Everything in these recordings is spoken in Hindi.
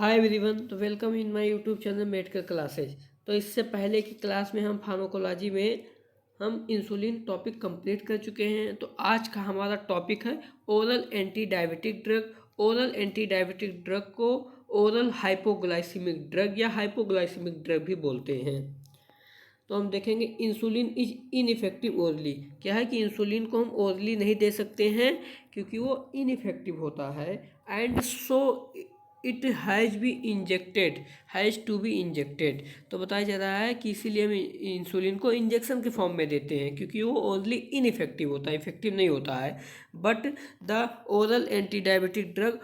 हाय एवरीवन, तो welcome in my YouTube channel medical classes. तो इससे पहले की क्लास में हम फार्माकोलॉजी में हम इंसुलिन टॉपिक कंप्लीट कर चुके हैं। तो आज का हमारा टॉपिक है oral anti diabetic drug. Oral anti diabetic drug को ओरल हाइपोग्लाइसीमिक ड्रग या हाइपोग्लाइसीमिक ड्रग भी बोलते हैं। तो हम देखेंगे इंसुलिन इज इनइफेक्टिव ओरली। क्या है कि इंसुलिन को हम ओरली नहीं दे सकते हैं क्योंकि वो इनइफेक्टिव होता है। And so it has to be injected. तो बताया जा रहा है कि इसीलिए हम इंसुलिन को इंजेक्शन के फॉर्म में देते हैं क्योंकि वो ओरली इनइफेक्टिव होता है, इफेक्टिव नहीं होता है। But the oral anti diabetic drug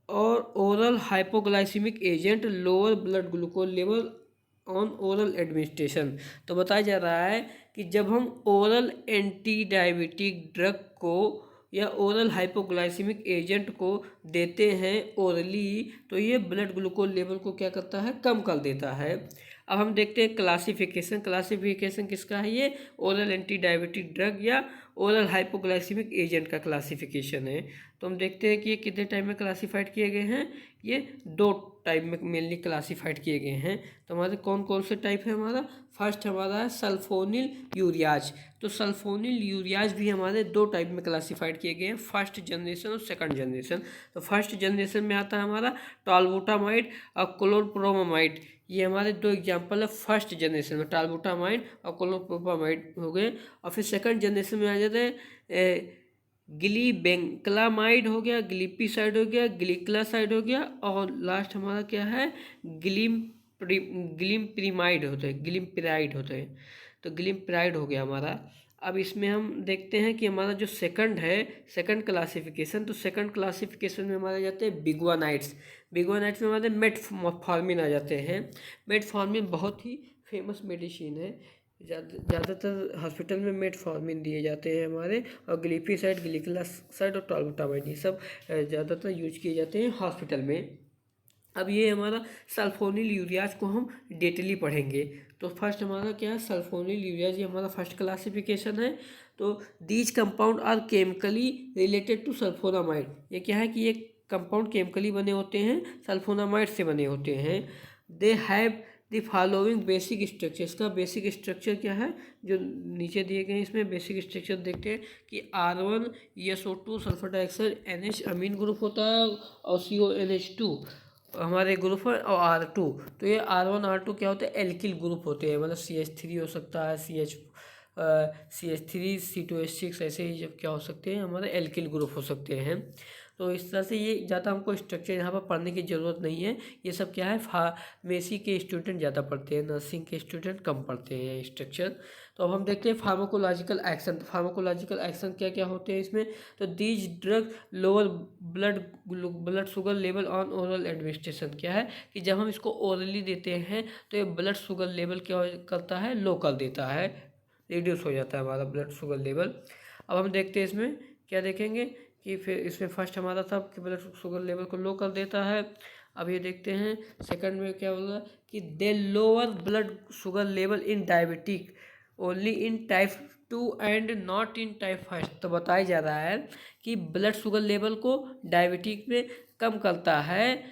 और oral hypoglycemic agent lower blood glucose level on oral administration. तो बताया जा रहा है कि जब हम ओरल एंटी डायबिटिक ड्रग को या ओरल हाइपोग्लाइसीमिक एजेंट को देते हैं ओरली, तो ये ब्लड ग्लूकोज लेवल को क्या करता है, कम कर देता है। अब हम देखते हैं क्लासिफिकेशन किसका है, ये ओरल एंटी डायबिटिक ड्रग या ओरल हाइपोग्लाइसीमिक एजेंट का क्लासिफिकेशन है। तो हम देखते हैं कि ये कितने टाइप में क्लासिफाइड किए गए हैं। ये 2 टाइप में मेनली क्लासिफाइड किए गए हैं। तो हमारे कौन कौन से टाइप है, हमारा फर्स्ट हमारा है सल्फोनिल यूरियाज। तो सल्फोनिल यूरियाज भी हमारे 2 टाइप में क्लासिफाइड किए गए हैं, फर्स्ट जनरेशन और सेकंड जनरेशन। तो फर्स्ट जनरेशन में आता है हमारा टॉल्बुटामाइड और क्लोरप्रोमामाइड। ये हमारे 2 एग्जाम्पल है फर्स्ट जनरेशन में, टॉल्बुटामाइड और क्लोरप्रोमामाइड हो गए। और फिर सेकंड जनरेशन में आ जाते हैं गिलीबेंक्लामाइड हो गया, ग्लिपिसाइड हो गया, ग्लिक्लासाइड हो गया, और लास्ट हमारा क्या है, ग्लिम्प्रीमाइड होते हैं, ग्लिम्प्राइड होते हैं। तो ग्लिम्प्राइड हो गया हमारा। अब इसमें हम देखते हैं कि हमारा जो सेकंड है, सेकंड क्लासिफिकेशन, तो सेकंड क्लासिफिकेशन में हमारे जाते हैं बिग्वानाइट्स। बिग्वानाइट्स में हमारे मेटफॉर्मिन आ जाते हैं। मेटफॉर्मिन बहुत ही फेमस मेडिसिन है, ज़्यादातर हॉस्पिटल में मेटफॉर्मिन दिए जाते हैं हमारे। और ग्लिपिसाइड, ग्लिक्लासाइड और टॉल्बुटामाइड ये सब ज़्यादातर यूज किए जाते हैं हॉस्पिटल में। अब ये हमारा सल्फोनिल यूरियाज को हम डिटेली पढ़ेंगे। तो फर्स्ट हमारा क्या है, सल्फोनिल यूरियाज, ये हमारा फर्स्ट क्लासिफिकेशन है। तो these compound are chemically related to sulphonamide. ये क्या है कि ये कंपाउंड केमिकली बने होते हैं, सल्फोनामाइड से बने होते हैं। They have the following basic structure. इसका बेसिक स्ट्रक्चर क्या है, जो नीचे दिए गए हैं इसमें बेसिक स्ट्रक्चर देखते हैं कि R1 SO2 sulphur dioxide NH अमीन ग्रुप होता है, और CONH2 हमारे ग्रुप है, और R2। तो ये R1 R2 क्या होते हैं, एल्किल ग्रुप होते हैं, मतलब CH3 हो सकता है, CH3 C2H6 ऐसे ही जब क्या हो सकते हैं, हमारे एल्किल ग्रुप हो सकते हैं। तो इस तरह से ये ज़्यादा हमको स्ट्रक्चर यहाँ पर पढ़ने की ज़रूरत नहीं है। ये सब क्या है, फार्मेसी के स्टूडेंट ज़्यादा पढ़ते हैं, नर्सिंग के स्टूडेंट कम पढ़ते हैं स्ट्रक्चर। तो अब हम देखते हैं फार्माकोलॉजिकल एक्शन। तो फार्माकोलॉजिकल एक्शन क्या क्या होते हैं इसमें। तो these drug lower blood sugar level on oral administration. क्या है कि जब हम इसको ओरली देते हैं तो ये ब्लड शुगर लेवल क्या करता है, लो कर देता है, रिड्यूस हो जाता है हमारा ब्लड शुगर लेवल। अब हम देखते हैं इसमें क्या देखेंगे कि फिर इसमें फर्स्ट हमारा था कि ब्लड शुगर लेवल को लो कर देता है। अब ये देखते हैं सेकंड में क्या होगा कि they lower blood sugar level in diabetic only in type 2 and not in type 1। तो बताया जा रहा है कि ब्लड शुगर लेवल को डायबिटिक में कम करता है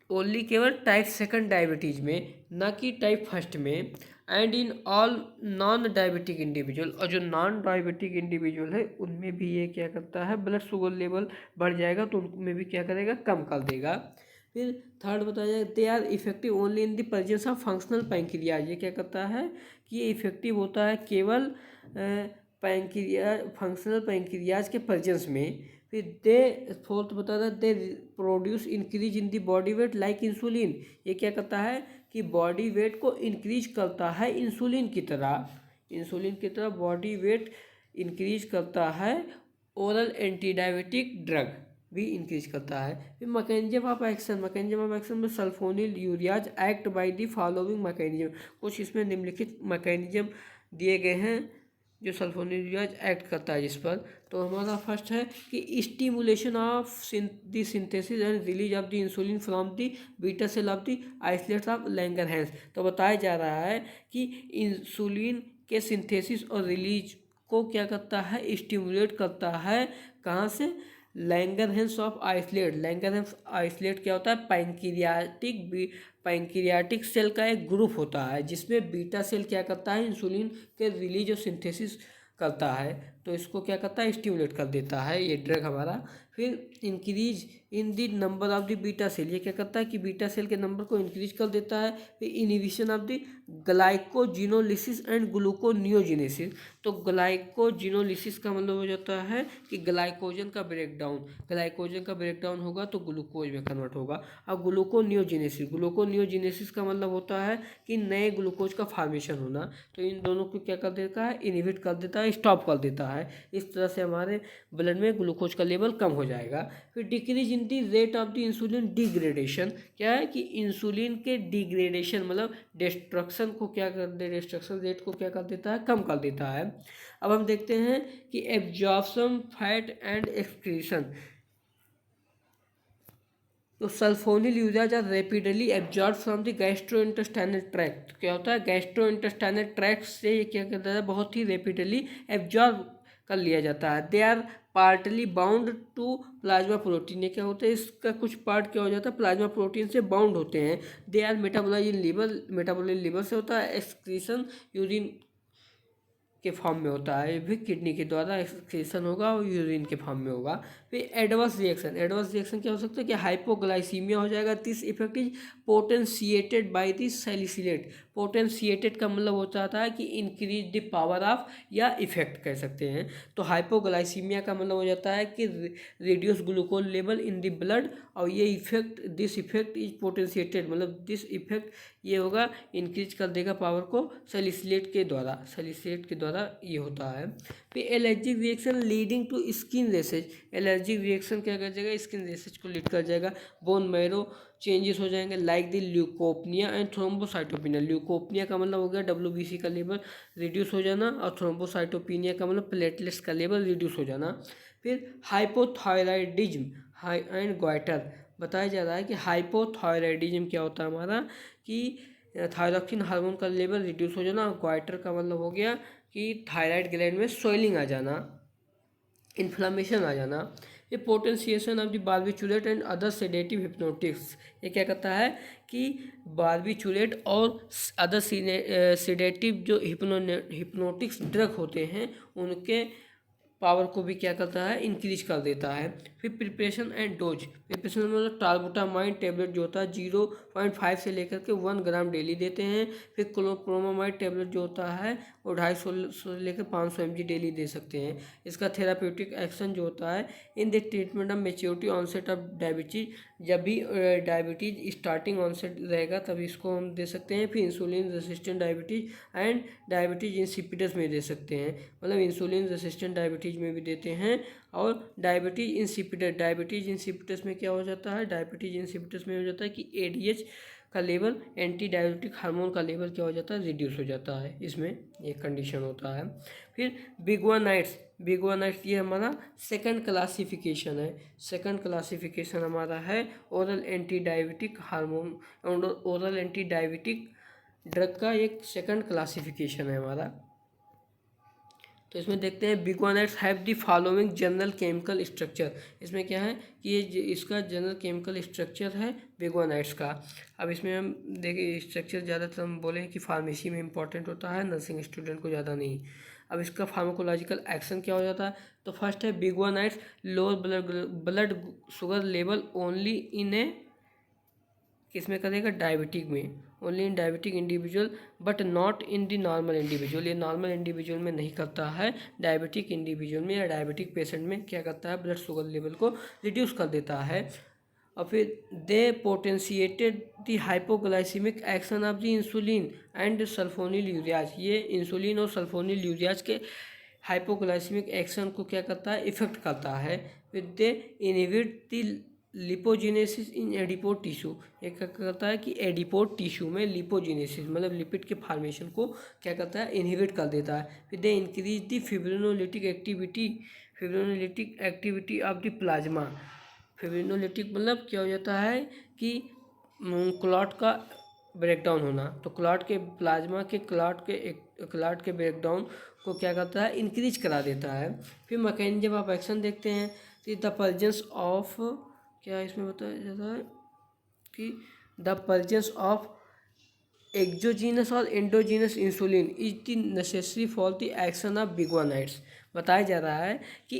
ओनली केवल टाइप 2 डायबिटीज़ में, ना कि टाइप 1 में। And in all non diabetic individual, और जो नॉन डायबिटिक इंडिविजुअल है उनमें भी ये क्या करता है, ब्लड शुगर लेवल बढ़ जाएगा तो उनमें भी क्या करेगा, कम कर देगा। फिर थर्ड बताया जाए they are effective only in the presence of functional pancreas. ये क्या करता है कि ये इफेक्टिव होता है केवल फंक्शनल पैंक्रियाज के प्रेजेंस में। फिर दे फोर्थ बता रहा है they produce increase in the body weight like insulin. ये क्या करता है कि बॉडी वेट को इंक्रीज करता है इंसुलिन की तरह बॉडी वेट इंक्रीज करता है। ओरल एंटी डायबिटिक ड्रग भी इंक्रीज करता है। फिर मैकेनिज्म ऑफ एक्शन में sulphonyl ureas act by the following mechanism. कुछ इसमें निम्नलिखित मैकेनिज्म दिए गए हैं जो सल्फोनिल यूरियाज एक्ट करता है जिस पर। तो हमारा फर्स्ट है कि stimulation of the synthesis and release of the insulin from the beta cell of the isolates of Langerhans. तो बताया जा रहा है कि इंसुलिन के सिंथेसिस और रिलीज को क्या करता है, स्टिमुलेट करता है, कहाँ से, Langerhans of islet. Langerhans islet क्या होता है? पैंक्रियाटिक सेल का एक ग्रुप होता है जिसमें बीटा सेल क्या करता है? इंसुलिन के रिलीज और सिंथेसिस करता है, तो इसको क्या करता है? स्टिमुलेट कर देता है ये ड्रग हमारा। फिर increase in the number of the beta cell, ये क्या करता है कि बीटा सेल के नंबर को इंक्रीज कर देता है। फिर inhibition of the glycogenolysis and gluconeogenesis. तो ग्लाइकोजिनोलिसिस का मतलब हो जाता है कि ग्लाइकोजन का ब्रेकडाउन होगा तो ग्लूकोज में कन्वर्ट होगा। अब ग्लूकोनियोजिनेसिस का मतलब होता है कि नए ग्लूकोज का फॉर्मेशन होना। तो इन दोनों को क्या कर देता है? इनहिबिट कर देता है, स्टॉप कर देता है। इस तरह से हमारे ब्लड में ग्लूकोज का लेवल कम हो जाएगा। फिर decrease in the rate of the insulin degradation. क्या है कि इंसुलिन के डिग्रेडेशन मतलब डिस्ट्रक्शन को क्या कर दे, डिस्ट्रक्शन रेट को क्या कर देता है? कम कर देता है। अब हम देखते हैं कि एब्जॉर्प्शन फैट एंड एक्सक्रीशन। तो sulfonylureas are rapidly absorb from the gastrointestinal tract. क्या होता है? गैस्ट्रोइंटेस्टाइनल ट्रैक्ट से ये क्या करता है? बहुत ही रैपिडली एब्जॉर्ब कर लिया जाता है। They are partly bound to plasma protein. ये क्या होता है? इसका कुछ पार्ट क्या हो जाता है? प्लाज्मा प्रोटीन से बाउंड होते हैं। They are metabolise in liver, metabolise liver से होता है। एक्सक्रीशन यूरिन के फॉर्म में होता है, भी किडनी के द्वारा एक्सक्रीशन होगा और यूरिन के फॉर्म में होगा। फिर एडवर्स रिएक्शन क्या हो सकता है? कि हाइपोग्लाइसीमिया हो जाएगा। This effect is potentiated by the salicylate. Potentiated का मतलब होता है कि इंक्रीज द पावर ऑफ, या इफेक्ट कह सकते हैं। तो हाइपोग्लाइसीमिया का मतलब हो जाता है कि reduce glucose level in the blood, और ये इफेक्ट, दिस इफेक्ट इज पोटेंशिएटेड मतलब दिस इफेक्ट ये होगा, इंक्रीज कर देगा पावर को सैलिसिलेट के द्वारा ये होता है। फिर allergic reaction leading to skin rashes. Allergic reaction क्या कर जाएगा? स्किन रेसेज को लीड कर जाएगा। बोन मैरो चेंजेस हो जाएंगे लाइक द ल्यूकोपनिया एंड थ्रोम्बोसाइटोपिनिया। ल्यूकोपनिया का मतलब हो गया WBC का लेवल रिड्यूस हो जाना, और थ्रोम्बोसाइटोपिनिया का मतलब प्लेटलेट्स का लेवल रिड्यूस हो जाना। फिर हाइपोथायराइडिज्म एंड ग्वाइटर। बताया जा रहा है कि हाइपोथायराइडिज्म क्या होता है हमारा? कि थायरॉक्सिन हार्मोन का लेवल रिड्यूस हो जाना। ग्वाइटर का मतलब हो गया कि थायराइड ग्लैंड में स्वेलिंग आ जाना, इन्फ्लामेशन आ जाना। ये potentiation of the barbiturate and other sedative hypnotics. ये क्या कहता है कि बार्बिचुलेट और अदर सेडेटिव जो हिप्नोटिक्स ड्रग होते हैं उनके पावर को भी क्या करता है? इंक्रीज कर देता है। फिर प्रिपरेशन एंड डोज। प्रिपरेशन मतलब टालबुटामाइड टैबलेट जो होता है 0.5 से लेकर के 1 ग्राम डेली देते हैं। फिर क्लोप्रोमामाइड टैबलेट जो होता है वो 250 से लेकर 500 mg डेली दे सकते हैं। इसका थेराप्यूटिक एक्शन जो होता है in the treatment of maturity onset of diabetes, जब भी डायबिटीज स्टार्टिंग ऑनसेट रहेगा तभी इसको हम दे सकते हैं। फिर insulin resistant diabetes and diabetes insipidus में दे सकते हैं, मतलब इंसुलिन रेसिस्टेंट डायबिटीज में भी देते हैं। और डायबिटीज इंसिपिडस में क्या हो जाता है? डायबिटीज इंसिपिडस में हो जाता है कि ADH का लेवल, एंटी डायबिटिक हार्मोन का लेवल क्या हो जाता है? रिड्यूस हो जाता है। इसमें एक कंडीशन होता है। फिर बिगुआनाइट्स ये हमारा सेकंड क्लासिफिकेशन है। सेकंड क्लासिफिकेशन हमारा है oral anti diabetic hormone, oral anti diabetic drug का एक सेकंड क्लासिफिकेशन है हमारा। तो इसमें देखते हैं biguanides have the following general chemical structure. इसमें क्या है कि ये इसका जनरल केमिकल स्ट्रक्चर है बिगुआनाइट्स का। अब इसमें हम देखिए स्ट्रक्चर ज़्यादातर हम बोले कि फार्मेसी में इंपॉर्टेंट होता है, नर्सिंग स्टूडेंट को ज़्यादा नहीं। अब इसका फार्माकोलॉजिकल एक्शन क्या हो जाता है? तो फर्स्ट है biguanides lower blood sugar level only in a, किसमें करेगा? डायबिटिक में, only in diabetic individual but not in the normal individual. ये नॉर्मल इंडिविजुअल में नहीं करता है, डायबिटिक इंडिविजुअल में या डायबिटिक पेशेंट में क्या करता है? ब्लड शुगर लेवल को रिड्यूस कर देता है। और फिर they potentiated the hypoglycemic action of the insulin and sulfonylureas. ये इंसुलिन और सल्फोनिलयूरियाज के हाइपोग्लाइसीमिक एक्शन को क्या करता है? इफेक्ट करता है। फिर they inhibit the lipogenesis in adipose tissue. ये क्या करता है कि एडिपोज टिश्यू में लिपोजिनेसिस मतलब लिपिड के फॉर्मेशन को क्या करता है? इनहिबिट कर देता है। फिर they increase the fibrinolytic activity of the plasma. Fibrinolytic मतलब क्या हो जाता है कि क्लॉट का ब्रेकडाउन होना। तो क्लॉट के प्लाज्मा के क्लॉट के ब्रेकडाउन को क्या करता है? इंक्रीज करा देता है। फिर मैकेनिज्म ऑफ एक्शन देखते हैं। द प्रेजेंस ऑफ, क्या इसमें बताया जाता है कि द प्रेजेंस ऑफ एक्जोजीनस और endogenous insulin is the necessary for the action of biguanides. बताया जा रहा है कि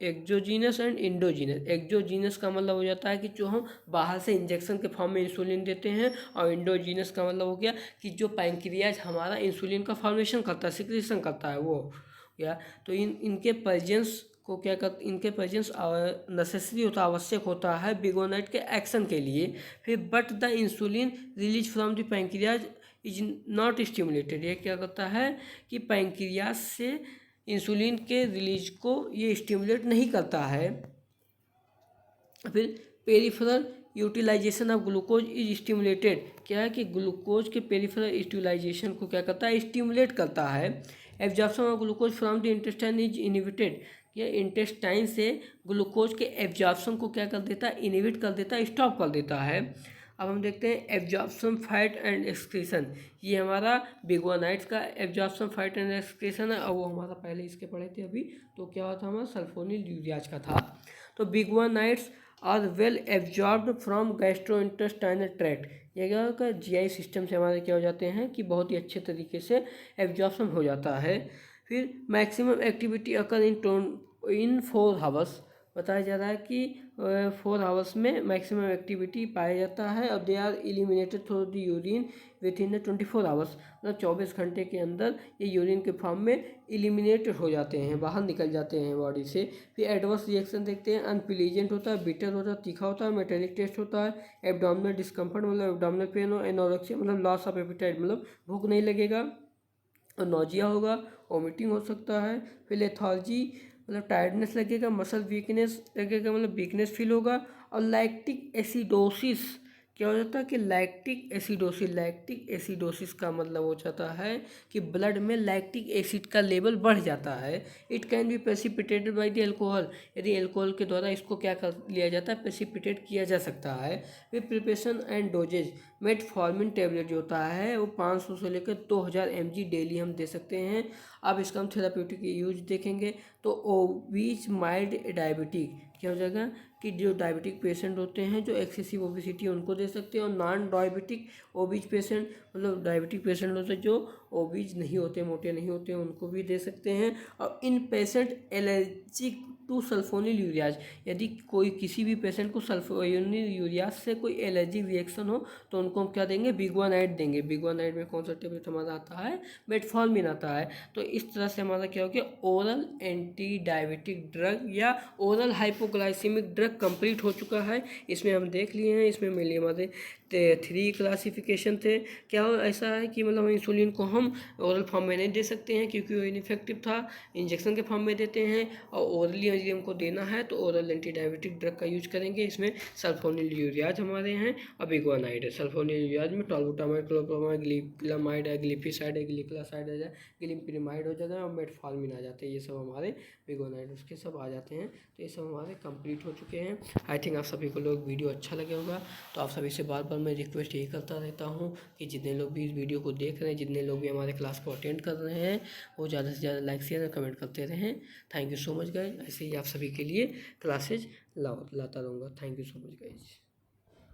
एक्जोजीनस एंड एंडोजीनस। एक्जोजीनस का मतलब हो जाता है कि जो हम बाहर से इंजेक्शन के फॉर्म में इंसुलिन देते हैं, और एंडोजीनस का मतलब हो गया कि जो पैंक्रियाज हमारा इंसुलिन का फॉर्मेशन करता है, सिक्रीशन करता है, वो या तो इनके प्रेजेंस को क्या कर, इनके प्रेजेंस नेसेसरी होता, आवश्यक होता है बिगोनाइट के एक्शन के लिए। फिर but the insulin release from the pancreas is not stimulated. ये क्या करता है कि पैंक्रियाज से इंसुलिन के रिलीज को ये स्टिमुलेट नहीं करता है। फिर peripheral utilisation of glucose is stimulated. क्या है कि ग्लूकोज के पेरिफेरल यूटिलाइजेशन को क्या करता है, स्टिमुलेट करता है। Absorption of glucose from the intestine is inhibited. यह इंटेस्टाइन से ग्लूकोज के एब्जॉर्प्शन को क्या कर देता है, इनहिबिट कर देता है, स्टॉप कर देता है। अब हम देखते हैं एब्जॉर्प्शन फैट एंड एक्सक्रीशन। ये हमारा बिगुआनाइड्स का एब्जॉर्प्शन फैट एंड एक्सक्रीशन है, और वो हमारा पहले इसके पढ़े थे अभी। तो क्या होता है, हमारा सल्फोनिल यूरियाज का था। तो biguanides are well absorbed from gastrointestinal tract. ये क्या होगा, जीआई सिस्टम से हमारे क्या हो जाते हैं कि बहुत ही अच्छे तरीके से एब्जॉर्प्शन हो जाता है। फिर मैक्सिमम एक्टिविटी अकर इन 4 आवर्स। बताया जा रहा है कि 4 आवर्स में मैक्सिमम एक्टिविटी पाया जाता है, और they are eliminated through the urine within 24 hours. मतलब 24 घंटे के अंदर ये यूरिन के फॉर्म में एलिमिनेट हो जाते हैं, बाहर निकल जाते हैं बॉडी से। फिर एडवर्स रिएक्शन देखते हैं, अनप्लीजेंट होता है, बिटर होता है, तीखा होता है, मेटेलिक टेस्ट होता है, एब्डोमिनल डिस्कम्फर्ट मतलब एब्डोमिनल पेन हो, एनोरेक्सिया मतलब लॉस ऑफ एपेटाइट मतलब भूख नहीं लगेगा, और नोजिया होगा, वोमिटिंग हो सकता है। फिर लेथार्जी मतलब टायर्डनेस लगेगा, मसल वीकनेस लगेगा मतलब वीकनेस फील होगा, और लैक्टिक एसिडोसिस। क्या हो जाता है कि लैक्टिक एसिडोसिस का मतलब हो जाता है कि ब्लड में लैक्टिक एसिड का लेवल बढ़ जाता है। It can be precipitated by the alcohol. यदि एल्कोहल के द्वारा इसको क्या कर लिया जाता है, प्रेसिपिटेट किया जा सकता है। फिर preparation and dosages. Metformin tablet जो होता है वो 500 से लेकर 2000 mg डेली हम दे सकते हैं। अब इसका हम थेराप्यूटिक यूज देखेंगे। तो ओबीज माइल्ड डायबिटिक क्या हो जाएगा कि जो डायबिटिक पेशेंट होते हैं, जो एक्सेसिव ओबिसिटी है, उनको दे सकते हैं। और नॉन डायबिटिक ओबीज पेशेंट मतलब डायबिटिक पेशेंट होते हैं जो ओबीज नहीं होते, मोटे नहीं होते, उनको भी दे सकते हैं। और in patient allergic to sulfonylureas. यदि कोई किसी भी पेशेंट को सल्फोनिल यूरियाज से कोई एलर्जिक रिएक्शन हो तो उनको हम क्या देंगे, बिगुआनाइड देंगे। बिगुआनाइड में कौन सा टेबलेट हमारा आता है, मेटफॉर्मिन आता है। तो इस तरह से हमारा क्या हो गया, ओरल एंटी डायबिटिक ड्रग या ओरल हाइपोग्लाइसेमिक ड्रग कंप्लीट हो चुका है। इसमें हम देख लिए हैं, इसमें मिले हमारे 3 क्लासिफिकेशन थे। क्या ऐसा है कि मतलब इंसुलिन को हम ओरल फॉर्म में नहीं दे सकते हैं क्योंकि वो इनफेक्टिव था, इंजेक्शन के फॉर्म में देते हैं। और ओरली यदि हमको देना है तो ओरल एंटी डायबिटिक ड्रग का यूज करेंगे। इसमें सल्फोनिल यूरियाज हमारे हैं और बिगुआनाइड है। सल्फोनिल यूरियाज में टॉलबुटामाइड, क्लोप्रोमाइड, ग्लिपिलामाइड है, ग्लिपिसाइड है, ग्लिक्लासाइड है, ग्लिम्पिरिमाइड हो जाता है, और मेटफॉर्मिन आ जाते हैं। ये सब हमारे बिगुआनाइड उसके सब आ जाते हैं। तो ये सब हमारे कंप्लीट हो चुके हैं। आई थिंक आप सभी को लोग वीडियो अच्छा लगे होगा। तो आप सभी से बार बार मैं रिक्वेस्ट यही करता रहता हूँ कि जितने लोग भी इस वीडियो को देख रहे हैं, जितने लोग भी हमारे क्लास को अटेंड कर रहे हैं, वो ज़्यादा से ज़्यादा लाइक शेयर और कमेंट करते रहें। Thank you so much guys. ऐसे ही आप सभी के लिए क्लासेज लाता रहूँगा। Thank you so much guys.